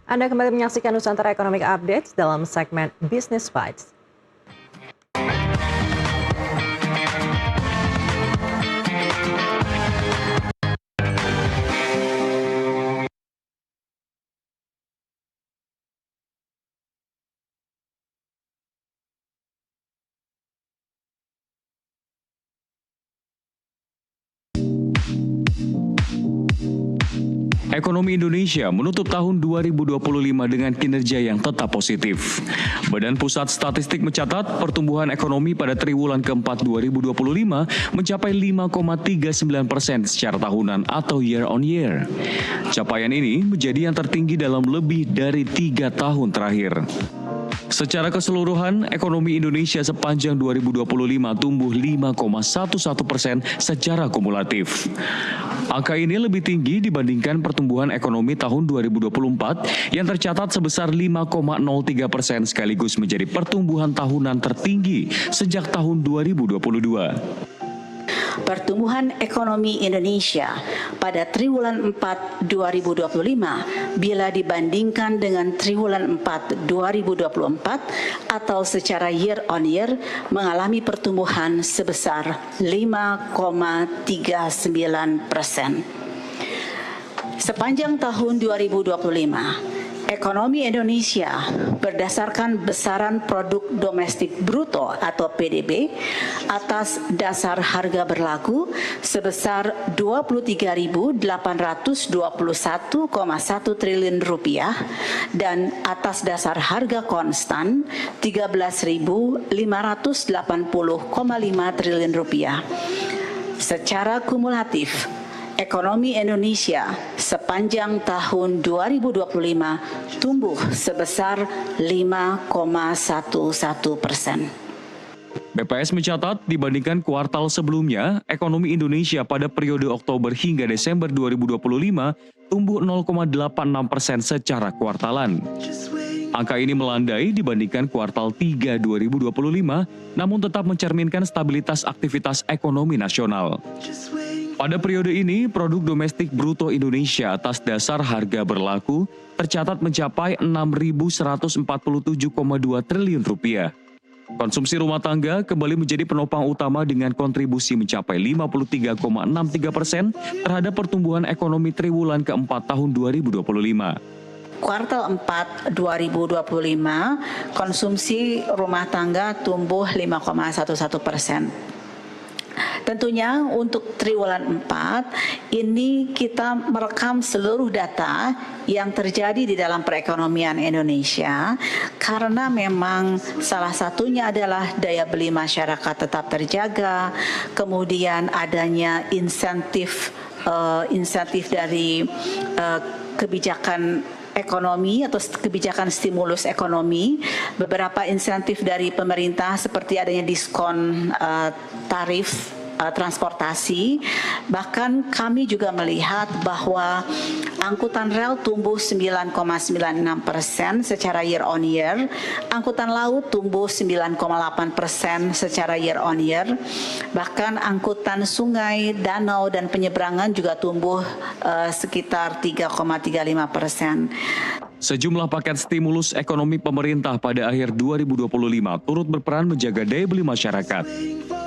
Anda kembali menyaksikan Nusantara Economic Updates dalam segmen Business Bites. Ekonomi Indonesia menutup tahun 2025 dengan kinerja yang tetap positif. Badan Pusat Statistik mencatat pertumbuhan ekonomi pada triwulan keempat 2025 mencapai 5,39% secara tahunan atau year on year. Capaian ini menjadi yang tertinggi dalam lebih dari 3 tahun terakhir. Secara keseluruhan, ekonomi Indonesia sepanjang 2025 tumbuh 5,11% secara kumulatif. Angka ini lebih tinggi dibandingkan pertumbuhan ekonomi tahun 2024 yang tercatat sebesar 5,03% sekaligus menjadi pertumbuhan tahunan tertinggi sejak tahun 2022. Pertumbuhan ekonomi Indonesia pada triwulan 4 2025 bila dibandingkan dengan triwulan 4 2024 atau secara year on year mengalami pertumbuhan sebesar 5,39%. Sepanjang tahun 2025, ekonomi Indonesia berdasarkan besaran produk domestik bruto atau PDB atas dasar harga berlaku sebesar 23.821,1 triliun rupiah dan atas dasar harga konstan 13.580,5 triliun rupiah. Secara kumulatif, ekonomi Indonesia sepanjang tahun 2025 tumbuh sebesar 5,11%. BPS mencatat dibandingkan kuartal sebelumnya, ekonomi Indonesia pada periode Oktober hingga Desember 2025 tumbuh 0,86% secara kuartalan. Angka ini melandai dibandingkan kuartal 3 2025, namun tetap mencerminkan stabilitas aktivitas ekonomi nasional. Pada periode ini, produk domestik bruto Indonesia atas dasar harga berlaku tercatat mencapai 6.147,2 triliun rupiah. Konsumsi rumah tangga kembali menjadi penopang utama dengan kontribusi mencapai 53,63% terhadap pertumbuhan ekonomi triwulan keempat tahun 2025. Kuartal 4 2025, konsumsi rumah tangga tumbuh 5,11%. Tentunya untuk triwulan 4 ini kita merekam seluruh data yang terjadi di dalam perekonomian Indonesia karena memang salah satunya adalah daya beli masyarakat tetap terjaga, kemudian adanya insentif dari kebijakan ekonomi atau kebijakan stimulus ekonomi, beberapa insentif dari pemerintah seperti adanya diskon tarif transportasi. Bahkan kami juga melihat bahwa angkutan rel tumbuh 9,96% secara year on year, angkutan laut tumbuh 9,8% secara year on year, bahkan angkutan sungai, danau, dan penyeberangan juga tumbuh sekitar 3,35%. Sejumlah paket stimulus ekonomi pemerintah pada akhir 2025 turut berperan menjaga daya beli masyarakat.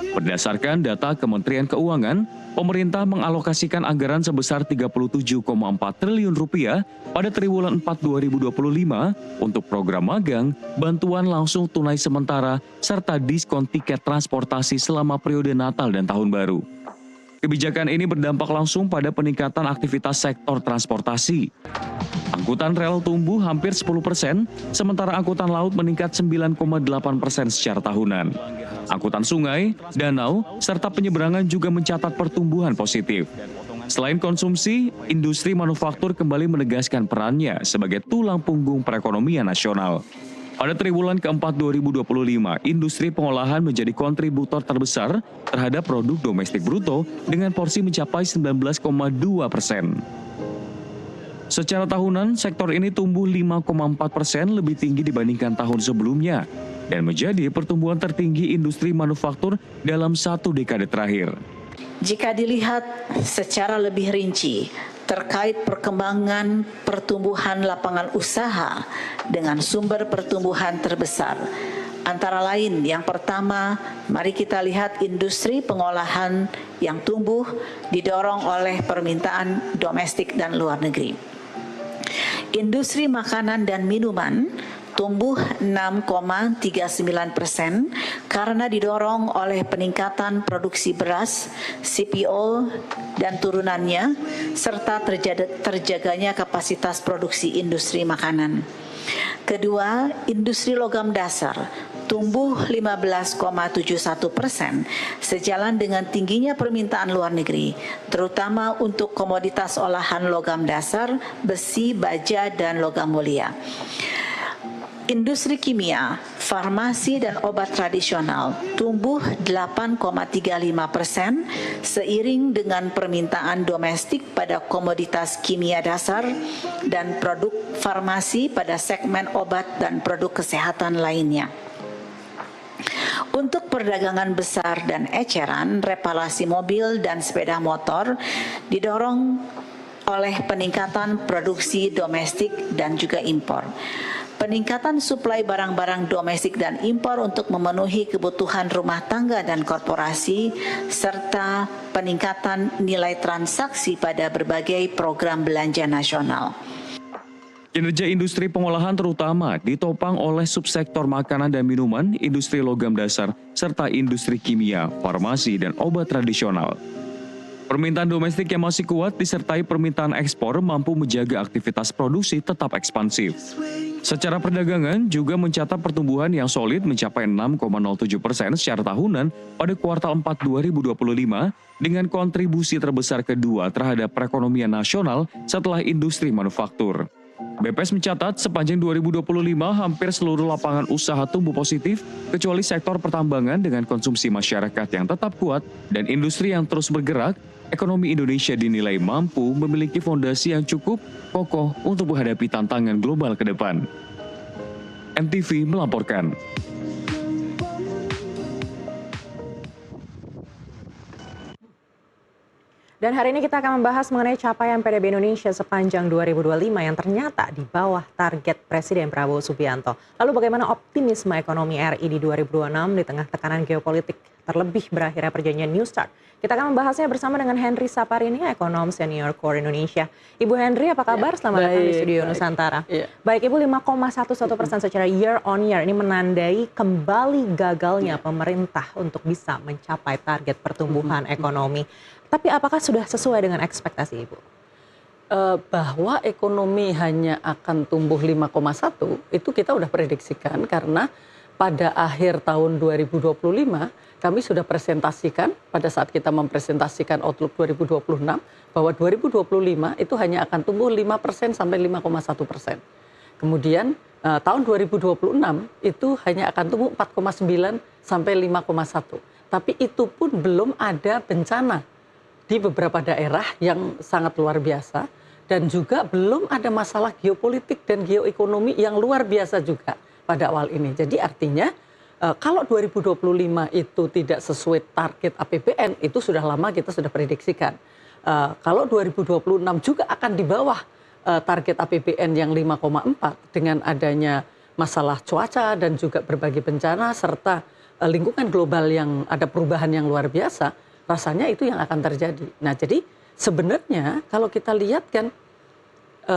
Berdasarkan data Kementerian Keuangan, pemerintah mengalokasikan anggaran sebesar 37,4 triliun rupiah pada triwulan 4 2025 untuk program magang, bantuan langsung tunai sementara, serta diskon tiket transportasi selama periode Natal dan Tahun Baru. Kebijakan ini berdampak langsung pada peningkatan aktivitas sektor transportasi. Angkutan rel tumbuh hampir 10%, sementara angkutan laut meningkat 9,8% secara tahunan. Angkutan sungai, danau, serta penyeberangan juga mencatat pertumbuhan positif. Selain konsumsi, industri manufaktur kembali menegaskan perannya sebagai tulang punggung perekonomian nasional. Pada triwulan keempat 2025, industri pengolahan menjadi kontributor terbesar terhadap produk domestik bruto dengan porsi mencapai 19,2%. Secara tahunan, sektor ini tumbuh 5,4% lebih tinggi dibandingkan tahun sebelumnya dan menjadi pertumbuhan tertinggi industri manufaktur dalam 1 dekade terakhir. Jika dilihat secara lebih rinci, terkait perkembangan pertumbuhan lapangan usaha dengan sumber pertumbuhan terbesar. Antara lain, yang pertama, mari kita lihat industri pengolahan yang tumbuh didorong oleh permintaan domestik dan luar negeri. Industri makanan dan minuman tumbuh 6,39% karena didorong oleh peningkatan produksi beras, CPO dan turunannya, serta terjaganya kapasitas produksi industri makanan. Kedua, industri logam dasar tumbuh 15,71% sejalan dengan tingginya permintaan luar negeri, terutama untuk komoditas olahan logam dasar, besi, baja, dan logam mulia. Industri kimia, farmasi dan obat tradisional tumbuh 8,35% seiring dengan permintaan domestik pada komoditas kimia dasar dan produk farmasi pada segmen obat dan produk kesehatan lainnya. Untuk perdagangan besar dan eceran, reparasi mobil dan sepeda motor didorong oleh peningkatan produksi domestik dan juga impor. Peningkatan suplai barang-barang domestik dan impor untuk memenuhi kebutuhan rumah tangga dan korporasi, serta peningkatan nilai transaksi pada berbagai program belanja nasional. Kinerja industri pengolahan terutama ditopang oleh subsektor makanan dan minuman, industri logam dasar, serta industri kimia, farmasi, dan obat tradisional. Permintaan domestik yang masih kuat disertai permintaan ekspor mampu menjaga aktivitas produksi tetap ekspansif. Secara perdagangan juga mencatat pertumbuhan yang solid mencapai 6,07% secara tahunan pada kuartal 4 2025 dengan kontribusi terbesar kedua terhadap perekonomian nasional setelah industri manufaktur. BPS mencatat sepanjang 2025 hampir seluruh lapangan usaha tumbuh positif kecuali sektor pertambangan dengan konsumsi masyarakat yang tetap kuat dan industri yang terus bergerak. Ekonomi Indonesia dinilai mampu memiliki fondasi yang cukup kokoh untuk menghadapi tantangan global ke depan. MTV melaporkan. Dan hari ini kita akan membahas mengenai capaian PDB Indonesia sepanjang 2025 yang ternyata di bawah target Presiden Prabowo Subianto. Lalu bagaimana optimisme ekonomi RI di 2026 di tengah tekanan geopolitik, terlebih berakhirnya perjanjian New Start? Kita akan membahasnya bersama dengan Henry Saparini, ekonom senior Core Indonesia. Ibu Henry, apa kabar? Selamat datang di Studio Nusantara. Baik Ibu, 5,11% secara year on year ini menandai kembali gagalnya pemerintah untuk bisa mencapai target pertumbuhan ekonomi. Tapi apakah sudah sesuai dengan ekspektasi Ibu? Bahwa ekonomi hanya akan tumbuh 5,1 itu kita udah prediksikan karena pada akhir tahun 2025 kami sudah presentasikan pada saat kita mempresentasikan Outlook 2026 bahwa 2025 itu hanya akan tumbuh 5% sampai 5,1%. Kemudian tahun 2026 itu hanya akan tumbuh 4,9 sampai 5,1. Tapi itu pun belum ada bencana di beberapa daerah yang sangat luar biasa dan juga belum ada masalah geopolitik dan geoekonomi yang luar biasa juga pada awal ini. Jadi artinya kalau 2025 itu tidak sesuai target APBN itu sudah lama kita sudah prediksikan. Kalau 2026 juga akan di bawah target APBN yang 5,4 dengan adanya masalah cuaca dan juga berbagai bencana serta lingkungan global yang ada perubahan yang luar biasa. Rasanya itu yang akan terjadi. Nah, jadi sebenarnya kalau kita lihat kan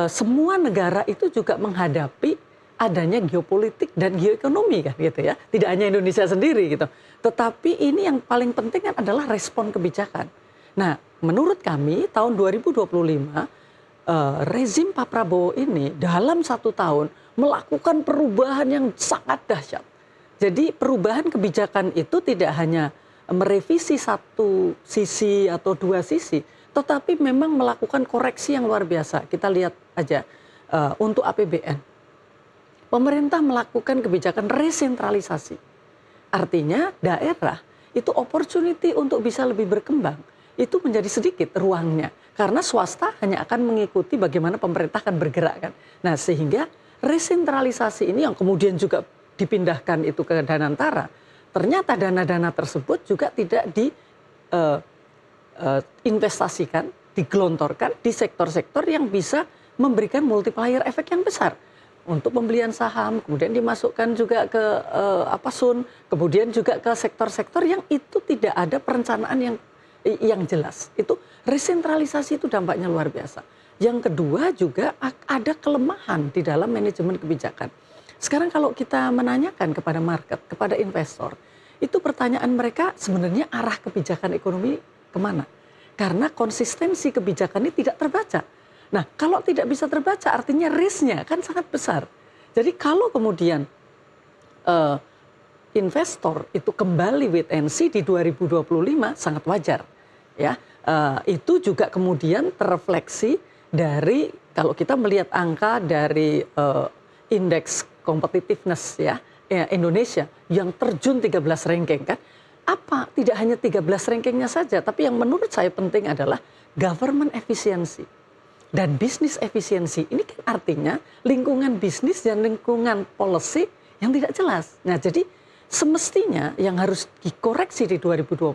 semua negara itu juga menghadapi adanya geopolitik dan geoekonomi kan gitu ya. Tidak hanya Indonesia sendiri gitu. Tetapi ini yang paling penting kan adalah respon kebijakan. Nah, menurut kami tahun 2025 rezim Pak Prabowo ini dalam 1 tahun melakukan perubahan yang sangat dahsyat. Jadi perubahan kebijakan itu tidak hanya merevisi satu sisi atau dua sisi, tetapi memang melakukan koreksi yang luar biasa. Kita lihat aja untuk APBN. Pemerintah melakukan kebijakan resentralisasi. Artinya daerah itu opportunity untuk bisa lebih berkembang. Itu menjadi sedikit ruangnya. Karena swasta hanya akan mengikuti bagaimana pemerintah akan bergerak kan. Nah sehingga resentralisasi ini yang kemudian juga dipindahkan itu ke Danantara. Ternyata dana-dana tersebut juga tidak diinvestasikan digelontorkan di sektor-sektor yang bisa memberikan multiplier efek yang besar untuk pembelian saham, kemudian dimasukkan juga ke SUN, kemudian juga ke sektor-sektor yang itu tidak ada perencanaan yang jelas. Itu resentralisasi itu dampaknya luar biasa. Yang kedua juga ada kelemahan di dalam manajemen kebijakan. Sekarang kalau kita menanyakan kepada market, kepada investor, itu pertanyaan mereka sebenarnya arah kebijakan ekonomi kemana? Karena konsistensi kebijakan ini tidak terbaca. Nah, kalau tidak bisa terbaca artinya risknya kan sangat besar. Jadi kalau kemudian investor itu kembali wait and see di 2025 sangat wajar. Ya, itu juga kemudian terrefleksi dari kalau kita melihat angka dari indeks competitiveness ya Indonesia yang terjun 13 ranking kan. Apa? Tidak hanya 13 rankingnya saja, tapi yang menurut saya penting adalah government efficiency dan business efficiency. Ini kan artinya lingkungan bisnis dan lingkungan policy yang tidak jelas. Nah, jadi semestinya yang harus dikoreksi di 2026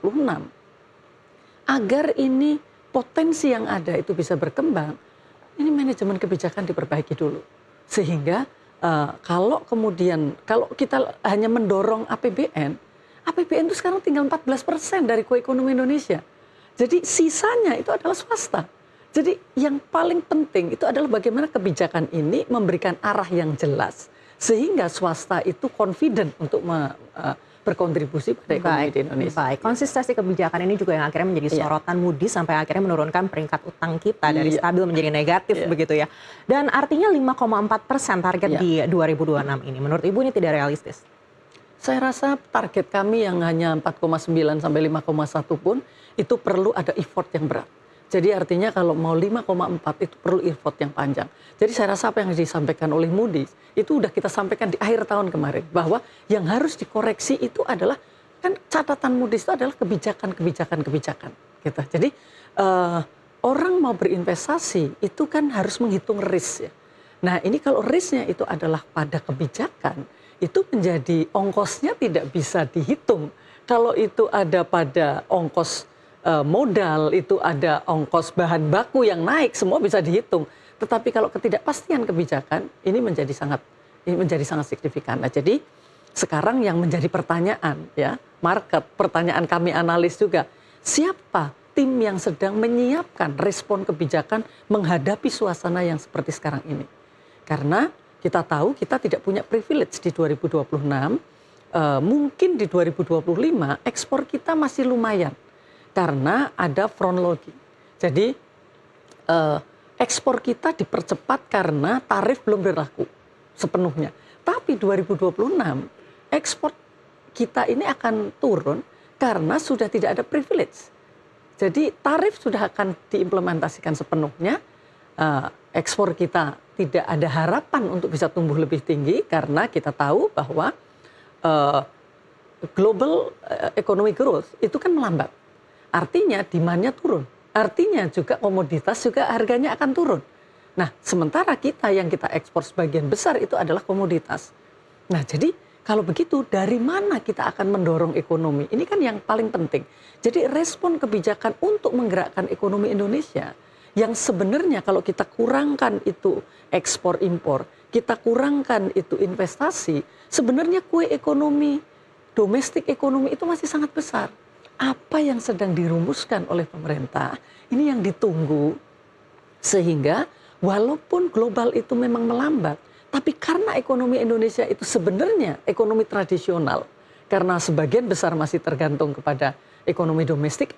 agar ini potensi yang ada itu bisa berkembang, ini manajemen kebijakan diperbaiki dulu. Sehingga kalau kita hanya mendorong APBN itu sekarang tinggal 14% dari ekonomi Indonesia. Jadi sisanya itu adalah swasta. Jadi yang paling penting itu adalah bagaimana kebijakan ini memberikan arah yang jelas. Sehingga swasta itu confident untuk berkontribusi pada ekonomi di Indonesia. Baik, konsistensi kebijakan ini juga yang akhirnya menjadi sorotan Moody's sampai akhirnya menurunkan peringkat utang kita dari stabil menjadi negatif begitu ya. Dan artinya 5,4% target di 2026 ini. Menurut Ibu ini tidak realistis? Saya rasa target kami yang hanya 4,9 sampai 5,1 pun itu perlu ada effort yang berat. Jadi artinya kalau mau 5,4 itu perlu effort yang panjang. Jadi saya rasa apa yang disampaikan oleh Moody's itu udah kita sampaikan di akhir tahun kemarin. Bahwa yang harus dikoreksi itu adalah, kan catatan Moody's itu adalah kebijakan. Gitu. Jadi orang mau berinvestasi itu kan harus menghitung risk ya. Nah ini kalau risknya itu adalah pada kebijakan, itu menjadi ongkosnya tidak bisa dihitung. Kalau itu ada pada ongkos modal, itu ada ongkos bahan baku yang naik, semua bisa dihitung. Tetapi kalau ketidakpastian kebijakan ini menjadi sangat signifikan. Nah, jadi sekarang yang menjadi pertanyaan ya, market, pertanyaan kami analis juga, siapa tim yang sedang menyiapkan respon kebijakan menghadapi suasana yang seperti sekarang ini? Karena kita tahu kita tidak punya privilege di 2026, mungkin di 2025 ekspor kita masih lumayan. Karena ada front loading. Jadi ekspor kita dipercepat karena tarif belum berlaku sepenuhnya. Tapi 2026 ekspor kita ini akan turun karena sudah tidak ada privilege. Jadi tarif sudah akan diimplementasikan sepenuhnya. Ekspor kita tidak ada harapan untuk bisa tumbuh lebih tinggi karena kita tahu bahwa global economic growth itu kan melambat. Artinya demand-nya turun. Artinya juga komoditas juga harganya akan turun. Nah, sementara kita yang kita ekspor sebagian besar itu adalah komoditas. Nah, jadi kalau begitu dari mana kita akan mendorong ekonomi? Ini kan yang paling penting. Jadi respon kebijakan untuk menggerakkan ekonomi Indonesia yang sebenarnya kalau kita kurangkan itu ekspor impor, kita kurangkan itu investasi, sebenarnya kue ekonomi, domestik ekonomi itu masih sangat besar. Apa yang sedang dirumuskan oleh pemerintah, ini yang ditunggu sehingga walaupun global itu memang melambat, tapi karena ekonomi Indonesia itu sebenarnya ekonomi tradisional, karena sebagian besar masih tergantung kepada ekonomi domestik,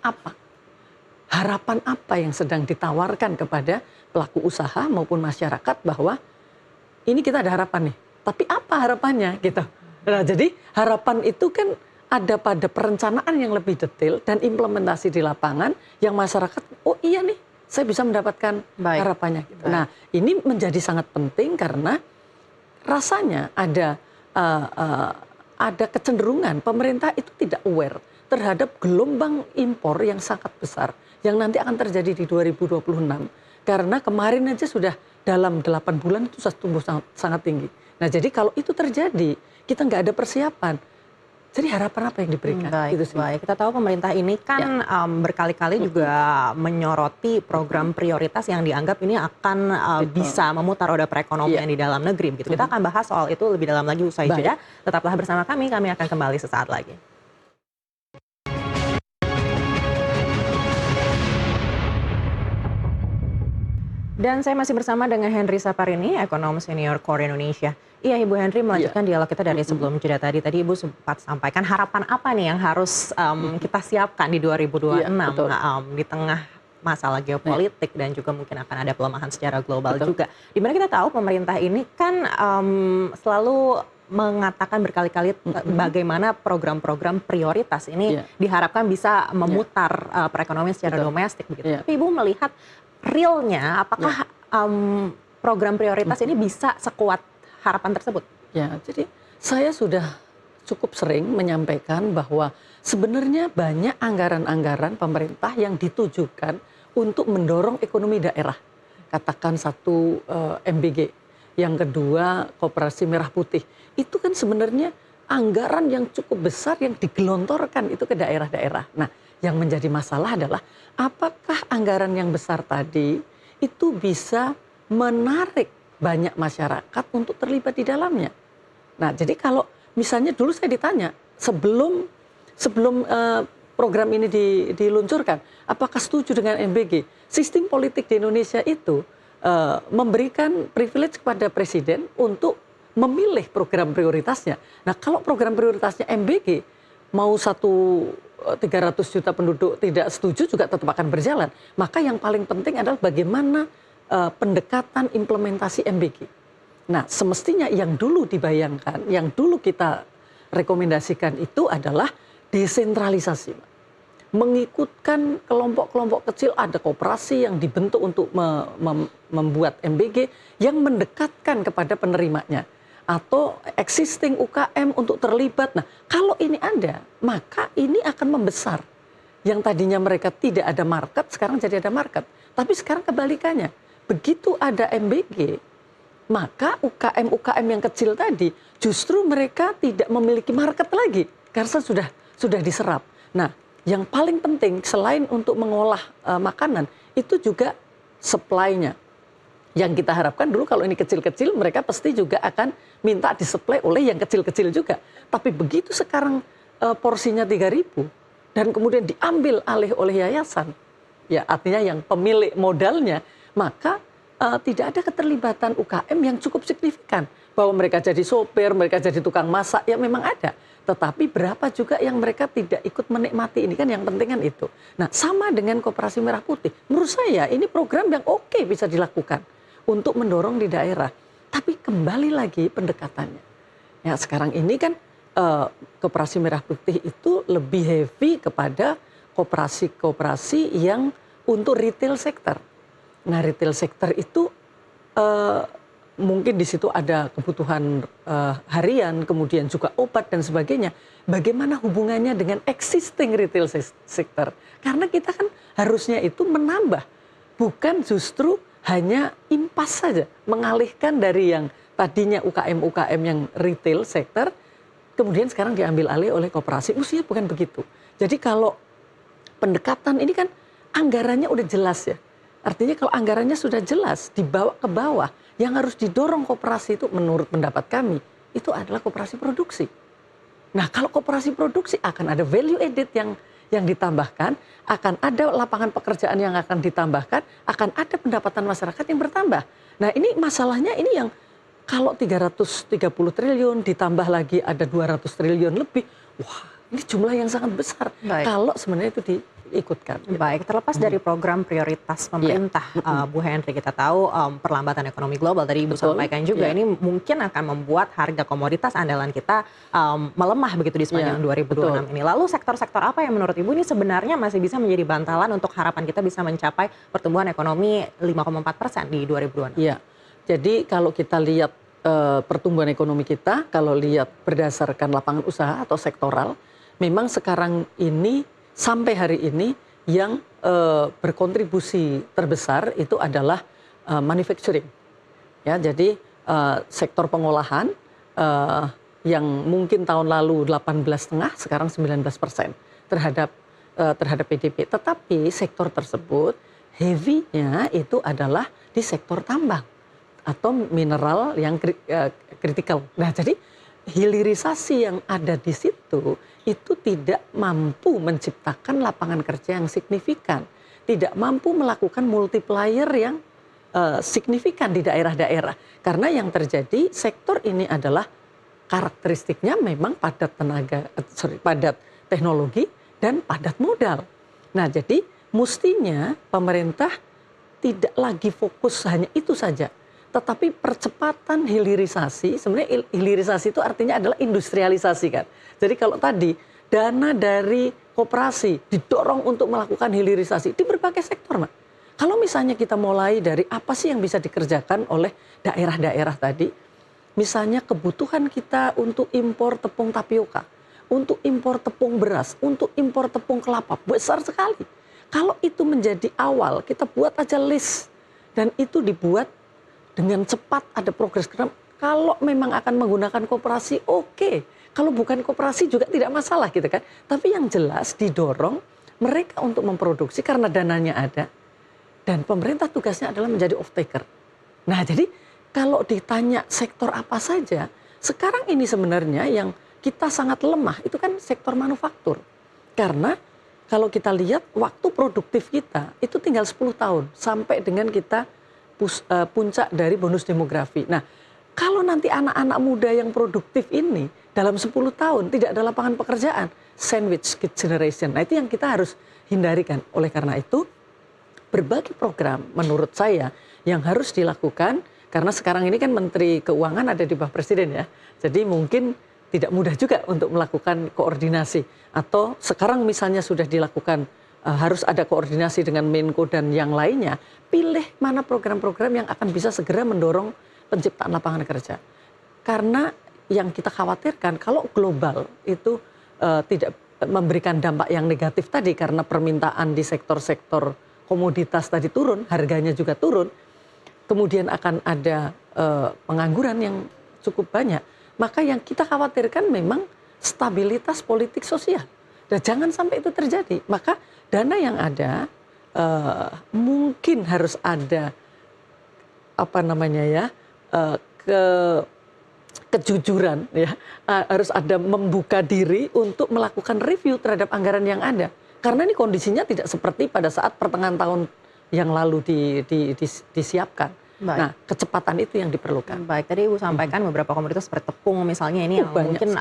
harapan apa yang sedang ditawarkan kepada pelaku usaha maupun masyarakat bahwa ini kita ada harapan nih, tapi apa harapannya gitu. Nah, jadi harapan itu kan ada pada perencanaan yang lebih detail dan implementasi di lapangan yang masyarakat, oh iya nih, saya bisa mendapatkan harapannya. Gitu. Nah, ini menjadi sangat penting karena rasanya ada kecenderungan pemerintah itu tidak aware terhadap gelombang impor yang sangat besar yang nanti akan terjadi di 2026. Karena kemarin aja sudah dalam 8 bulan itu sudah tumbuh sangat tinggi. Nah, jadi kalau itu terjadi, kita nggak ada persiapan. Jadi harapan apa yang diberikan? Baik, Itu sih. baik. Kita tahu pemerintah ini kan berkali-kali juga menyoroti program prioritas yang dianggap ini akan bisa memutar roda perekonomian di dalam negeri. Begitu. Kita akan bahas soal itu lebih dalam lagi usai Baik. jeda. Tetaplah bersama kami akan kembali sesaat lagi. Dan saya masih bersama dengan Henry Saparini, ekonom senior Core Indonesia. Iya, Ibu Henry, melanjutkan dialog kita dari sebelum jeda tadi. Tadi Ibu sempat sampaikan harapan apa nih yang harus kita siapkan di 2026 di tengah masalah geopolitik dan juga mungkin akan ada pelemahan secara global juga. Dimana kita tahu pemerintah ini kan selalu mengatakan berkali-kali bagaimana program-program prioritas ini diharapkan bisa memutar perekonomian secara domestik begitu. Tapi Ibu melihat realnya apakah program prioritas ini bisa sekuat harapan tersebut? Ya, jadi saya sudah cukup sering menyampaikan bahwa sebenarnya banyak anggaran-anggaran pemerintah yang ditujukan untuk mendorong ekonomi daerah. Katakan satu MBG, yang kedua Koperasi Merah Putih. Itu kan sebenarnya anggaran yang cukup besar yang digelontorkan itu ke daerah-daerah. Nah, yang menjadi masalah adalah apakah anggaran yang besar tadi itu bisa menarik banyak masyarakat untuk terlibat di dalamnya. Nah, jadi kalau misalnya dulu saya ditanya sebelum program ini diluncurkan, apakah setuju dengan MBG? Sistem politik di Indonesia itu memberikan privilege kepada presiden untuk memilih program prioritasnya. Nah, kalau program prioritasnya MBG mau 300 juta penduduk tidak setuju juga tetap akan berjalan. Maka yang paling penting adalah bagaimana pendekatan implementasi MBG. Nah, semestinya yang dulu dibayangkan, yang dulu kita rekomendasikan itu adalah desentralisasi. Mengikutkan kelompok-kelompok kecil, ada koperasi yang dibentuk untuk membuat MBG yang mendekatkan kepada penerimanya. Atau existing UKM untuk terlibat. Nah, kalau ini ada, maka ini akan membesar. Yang tadinya mereka tidak ada market, sekarang jadi ada market. Tapi sekarang kebalikannya. Begitu ada MBG, maka UKM-UKM yang kecil tadi justru mereka tidak memiliki market lagi karena sudah diserap. Nah, yang paling penting selain untuk mengolah makanan itu juga supply-nya. Yang kita harapkan dulu kalau ini kecil-kecil mereka pasti juga akan minta disuplai oleh yang kecil-kecil juga. Tapi begitu sekarang porsinya 3.000 dan kemudian diambil alih oleh yayasan, ya artinya yang pemilik modalnya, maka tidak ada keterlibatan UKM yang cukup signifikan. Bahwa mereka jadi sopir, mereka jadi tukang masak, ya memang ada. Tetapi berapa juga yang mereka tidak ikut menikmati ini, kan yang penting kan itu. Nah, sama dengan Koperasi Merah Putih. Menurut saya ini program yang oke bisa dilakukan untuk mendorong di daerah. Tapi kembali lagi pendekatannya. Ya, sekarang ini kan Koperasi Merah Putih itu lebih heavy kepada koperasi-koperasi yang untuk retail sector. Nah, retail sector itu mungkin di situ ada kebutuhan harian, kemudian juga obat dan sebagainya. Bagaimana hubungannya dengan existing retail sector? Karena kita kan harusnya itu menambah, bukan justru hanya impas saja, mengalihkan dari yang tadinya UKM-UKM yang retail sector, kemudian sekarang diambil alih oleh koperasi. Mestinya bukan begitu. Jadi kalau pendekatan ini kan anggarannya udah jelas ya. Artinya kalau anggarannya sudah jelas, dibawa ke bawah, yang harus didorong koperasi itu menurut pendapat kami, itu adalah koperasi produksi. Nah, kalau koperasi produksi akan ada value added yang ditambahkan, akan ada lapangan pekerjaan yang akan ditambahkan, akan ada pendapatan masyarakat yang bertambah. Nah, ini masalahnya ini yang kalau 330 triliun ditambah lagi ada 200 triliun lebih, wah ini jumlah yang sangat besar. Kalau sebenarnya itu diikutkan. Baik, terlepas dari program prioritas pemerintah, Bu Henry, kita tahu perlambatan ekonomi global tadi Ibu sampaikan juga, ini mungkin akan membuat harga komoditas andalan kita melemah begitu di sepanjang 2026 ini. Lalu sektor-sektor apa yang menurut Ibu ini sebenarnya masih bisa menjadi bantalan untuk harapan kita bisa mencapai pertumbuhan ekonomi 5,4% di 2026? Iya, jadi kalau kita lihat pertumbuhan ekonomi kita, kalau lihat berdasarkan lapangan usaha atau sektoral, memang sekarang ini sampai hari ini yang berkontribusi terbesar itu adalah manufacturing. Ya, jadi sektor pengolahan yang mungkin tahun lalu 18,5 sekarang 19% terhadap PDB. Tetapi sektor tersebut heavy-nya itu adalah di sektor tambang atau mineral yang kritikal. Nah, jadi hilirisasi yang ada di situ itu tidak mampu menciptakan lapangan kerja yang signifikan, tidak mampu melakukan multiplier yang signifikan di daerah-daerah. Karena yang terjadi sektor ini adalah karakteristiknya memang padat padat teknologi dan padat modal. Nah, jadi mestinya pemerintah tidak lagi fokus hanya itu saja, tetapi percepatan hilirisasi. Sebenarnya hilirisasi itu artinya adalah industrialisasi kan. Jadi kalau tadi dana dari koperasi didorong untuk melakukan hilirisasi di berbagai sektor, Mbak. Kalau misalnya kita mulai dari apa sih yang bisa dikerjakan oleh daerah-daerah tadi, misalnya kebutuhan kita untuk impor tepung tapioka, untuk impor tepung beras, untuk impor tepung kelapa, besar sekali. Kalau itu menjadi awal, kita buat aja list, dan itu dibuat dengan cepat, ada progres. Kalau memang akan menggunakan koperasi, oke. Kalau bukan koperasi juga tidak masalah gitu kan. Tapi yang jelas didorong mereka untuk memproduksi karena dananya ada. Dan pemerintah tugasnya adalah menjadi off-taker. Nah, jadi kalau ditanya sektor apa saja, sekarang ini sebenarnya yang kita sangat lemah, itu kan sektor manufaktur. Karena kalau kita lihat waktu produktif kita, itu tinggal 10 tahun sampai dengan kita puncak dari bonus demografi. Nah, kalau nanti anak-anak muda yang produktif ini dalam 10 tahun tidak ada lapangan pekerjaan, sandwich generation. Nah, itu yang kita harus hindarikan. Oleh karena itu, berbagai program menurut saya yang harus dilakukan, karena sekarang ini kan Menteri Keuangan ada di bawah Presiden ya. Jadi mungkin tidak mudah juga untuk melakukan koordinasi. Atau sekarang misalnya sudah dilakukan, harus ada koordinasi dengan Menko dan yang lainnya. Pilih mana program-program yang akan bisa segera mendorong penciptaan lapangan kerja. Karena yang kita khawatirkan kalau global itu tidak memberikan dampak yang negatif tadi, karena permintaan di sektor-sektor komoditas tadi turun, harganya juga turun, kemudian akan ada pengangguran yang cukup banyak. Maka yang kita khawatirkan memang stabilitas politik sosial. Dan jangan sampai itu terjadi. Maka dana yang ada mungkin harus ada kejujuran ya, harus ada membuka diri untuk melakukan review terhadap anggaran yang ada. Karena ini kondisinya tidak seperti pada saat pertengahan tahun yang lalu disiapkan. Baik. Nah, kecepatan itu yang diperlukan. Baik, tadi Ibu sampaikan beberapa komoditas seperti tepung misalnya ini yang mungkin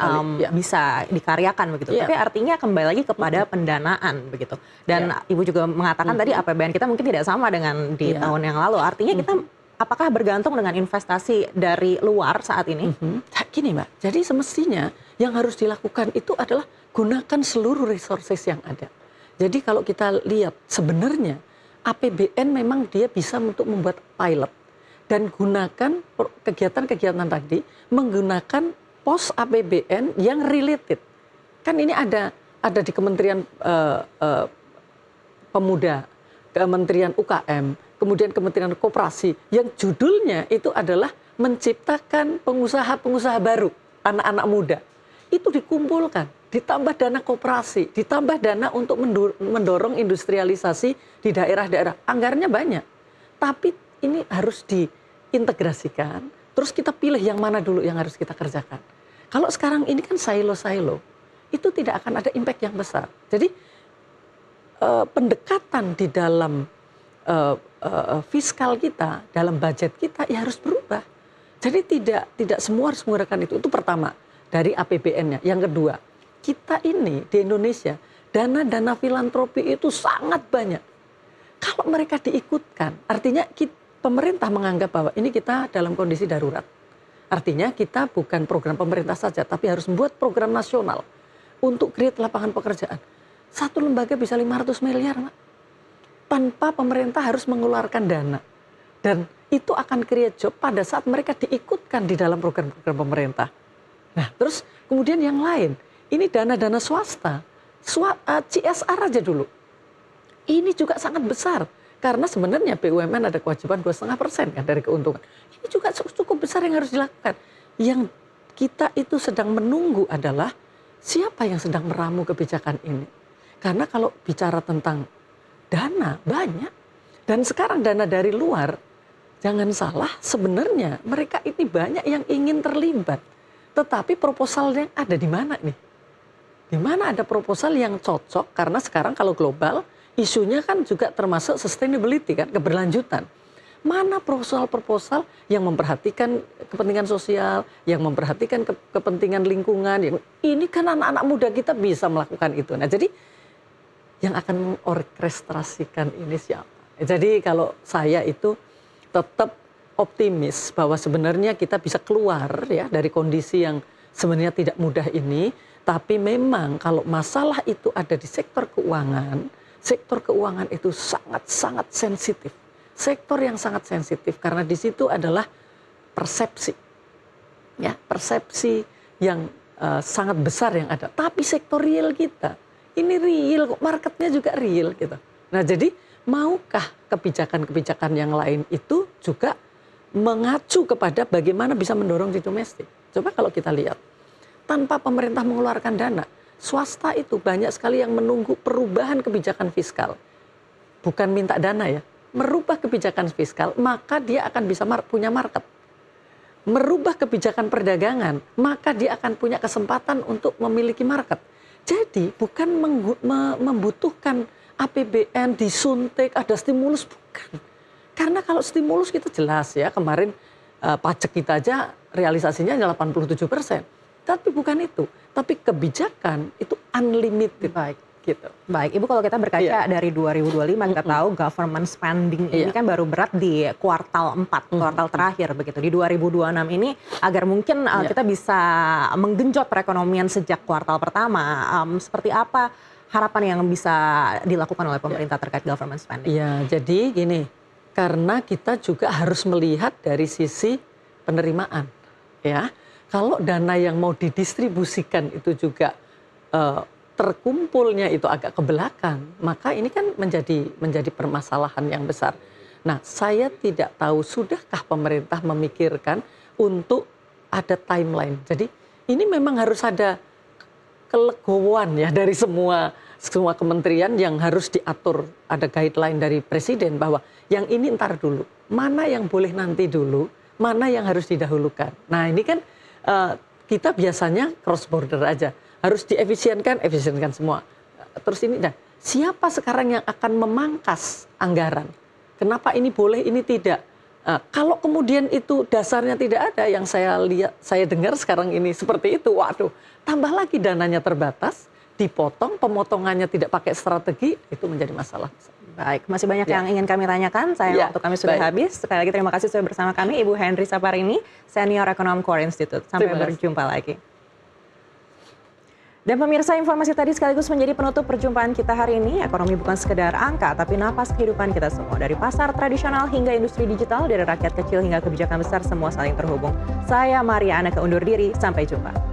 bisa dikaryakan begitu. Tapi artinya kembali lagi kepada pendanaan begitu. Dan Ibu juga mengatakan tadi APBN kita mungkin tidak sama dengan di tahun yang lalu. Artinya kita apakah bergantung dengan investasi dari luar saat ini? Gini Mbak, jadi semestinya yang harus dilakukan itu adalah gunakan seluruh resources yang ada. Jadi kalau kita lihat sebenarnya APBN memang dia bisa untuk membuat pilot. Dan gunakan kegiatan-kegiatan tadi menggunakan pos APBN yang related. Kan ini ada di Kementerian Pemuda, Kementerian UKM, kemudian Kementerian Koperasi yang judulnya itu adalah menciptakan pengusaha-pengusaha baru, anak-anak muda. Itu dikumpulkan, ditambah dana koperasi, ditambah dana untuk mendorong industrialisasi di daerah-daerah. Anggarannya banyak, tapi ini harus diintegrasikan, terus kita pilih yang mana dulu yang harus kita kerjakan. Kalau sekarang ini kan silo-silo, itu tidak akan ada impact yang besar. Jadi pendekatan di dalam fiskal kita, dalam budget kita ya harus berubah. Jadi tidak semua harus menggunakan itu. Itu pertama, dari APBN-nya. Yang kedua, kita ini di Indonesia, dana-dana filantropi itu sangat banyak. Kalau mereka diikutkan, artinya pemerintah menganggap bahwa ini kita dalam kondisi darurat. Artinya kita bukan program pemerintah saja, tapi harus membuat program nasional untuk create lapangan pekerjaan. Satu lembaga bisa 500 miliar, Mak. Tanpa pemerintah harus mengeluarkan dana. Dan itu akan create job pada saat mereka diikutkan di dalam program-program pemerintah. Nah, terus kemudian yang lain, ini dana-dana swasta, CSR aja dulu. Ini juga sangat besar. Karena sebenarnya BUMN ada kewajiban 2,5% kan dari keuntungan. Ini juga cukup besar yang harus dilakukan. Yang kita itu sedang menunggu adalah siapa yang sedang meramu kebijakan ini. Karena kalau bicara tentang dana banyak, dan sekarang dana dari luar, jangan salah sebenarnya mereka ini banyak yang ingin terlibat. Tetapi proposal yang ada di mana nih? Di mana ada proposal yang cocok, karena sekarang kalau global isunya kan juga termasuk sustainability kan, keberlanjutan. Mana proposal-proposal yang memperhatikan kepentingan sosial, yang memperhatikan kepentingan lingkungan, yang ini kan anak-anak muda kita bisa melakukan itu. Nah jadi yang akan mengorkestrasikan ini siapa? Jadi kalau saya itu tetap optimis bahwa sebenarnya kita bisa keluar ya dari kondisi yang sebenarnya tidak mudah ini. Tapi memang kalau masalah itu ada di sektor keuangan itu sangat-sangat sensitif. Sektor yang sangat sensitif karena di situ adalah persepsi. Ya, persepsi yang sangat besar yang ada. Tapi sektor real kita, ini real kok, marketnya juga real gitu. Nah jadi maukah kebijakan-kebijakan yang lain itu juga mengacu kepada bagaimana bisa mendorong di domestik. Coba kalau kita lihat. Tanpa pemerintah mengeluarkan dana, swasta itu banyak sekali yang menunggu perubahan kebijakan fiskal. Bukan minta dana ya, merubah kebijakan fiskal, maka dia akan bisa punya market. Merubah kebijakan perdagangan, maka dia akan punya kesempatan untuk memiliki market. Jadi bukan membutuhkan APBN disuntik, ada stimulus, bukan. Karena kalau stimulus kita jelas ya, kemarin pajak kita aja realisasinya 87%. Tapi bukan itu, tapi kebijakan itu unlimited. Baik. Gitu. Baik, Ibu kalau kita berkaca dari 2025 kita tahu government spending ini kan baru berat di kuartal 4, kuartal terakhir begitu. Di 2026 ini agar mungkin kita bisa menggenjot perekonomian sejak kuartal pertama, seperti apa harapan yang bisa dilakukan oleh pemerintah terkait government spending? Iya, jadi gini, karena kita juga harus melihat dari sisi penerimaan, ya. Kalau dana yang mau didistribusikan itu juga terkumpulnya itu agak ke belakang, maka ini kan menjadi permasalahan yang besar. Nah, saya tidak tahu sudahkah pemerintah memikirkan untuk ada timeline. Jadi ini memang harus ada kelegowoan ya dari semua kementerian yang harus diatur, ada guideline dari presiden bahwa yang ini ntar dulu, mana yang boleh nanti dulu, mana yang harus didahulukan. Nah ini kan kita biasanya cross border aja, harus efisienkan semua. Terus ini, nah, siapa sekarang yang akan memangkas anggaran? Kenapa ini boleh, ini tidak? Kalau kemudian itu dasarnya tidak ada, yang saya lihat, saya dengar sekarang ini seperti itu, waduh, tambah lagi dananya terbatas, dipotong, pemotongannya tidak pakai strategi, itu menjadi masalah. Baik, masih banyak yang ingin kami tanyakan. Sayang waktu kami sudah habis. Sekali lagi terima kasih sudah bersama kami Ibu Henry Saparini, Senior Ekonom Core Institute. Sampai berjumpa lagi. Dan pemirsa, informasi tadi sekaligus menjadi penutup perjumpaan kita hari ini. Ekonomi bukan sekedar angka, tapi napas kehidupan kita semua. Dari pasar tradisional hingga industri digital, dari rakyat kecil hingga kebijakan besar, semua saling terhubung. Saya Maria Anaka undur diri, sampai jumpa.